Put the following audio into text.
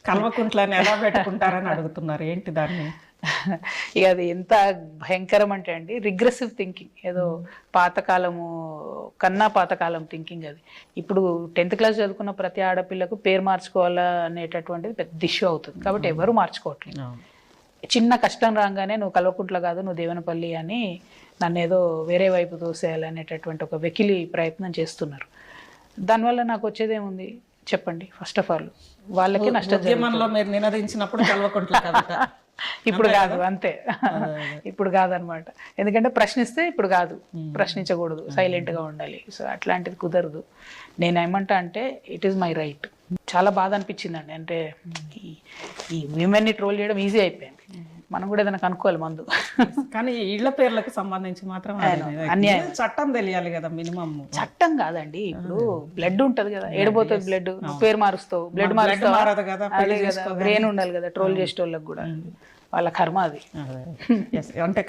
కల్వకుంట్లని ఎలా పెట్టుకుంటారని అడుగుతున్నారు, ఏంటి దాన్ని? ఇక అది ఎంత భయంకరం అంటే అండి, రిగ్రెసివ్ థింకింగ్. ఏదో పాతకాలము కన్నా పాతకాలం థింకింగ్ అది. ఇప్పుడు 10th క్లాస్ చదువుకున్న ప్రతి ఆడపిల్లకు పేరు మార్చుకోవాలా అనేటటువంటిది పెద్ద ఇష్యూ అవుతుంది. కాబట్టి ఎవరు మార్చుకోవట్లేదు. చిన్న కష్టం రాగానే నువ్వు కల్వకుంట్ల కాదు, నువ్వు దేవనపల్లి అని నన్ను ఏదో వేరే వైపు తోసేయాలనేటటువంటి ఒక వెకిలి ప్రయత్నం చేస్తున్నారు. దానివల్ల నాకు వచ్చేదేముంది చెప్పండి? ఫస్ట్ ఆఫ్ ఆల్ వాళ్ళకి నష్టం. ఉద్యమంలో మీరు నినదించినప్పుడు కల్వకుంట్ల కవిత ఇప్పుడు కాదు, అంతే. ఇప్పుడు కాదనమాట. ఎందుకంటే ప్రశ్నిస్తే ఇప్పుడు కాదు, ప్రశ్నించకూడదు, సైలెంట్గా ఉండాలి. సో అట్లాంటిది కుదరదు. నేనేమంటా అంటే ఇట్ ఈస్ మై రైట్. చాలా బాధ అనిపించిందండి. అంటే ఈ విమెన్ని ట్రోల్ చేయడం ఈజీ అయిపోయింది. మనం కూడా ఏదైనా కనుక్కోవాలి మందు. కానీ ఇళ్ల పేర్లకు సంబంధించి మాత్రం అన్యాయం. చట్టం తెలియాలి కదా మినిమం. చట్టం కాదండి, ఇప్పుడు బ్లడ్ ఉంటది కదా, ఏడిపోతుంది బ్లడ్, పేరు మారుస్తావు, బ్లడ్ మారుస్తావు, మారదు కదా, అదే కదా, బ్రెయిన్ ఉండాలి కదా ట్రోల్ చేసే వాళ్ళకి కూడా. వాళ్ళ కర్మ అది. అంటే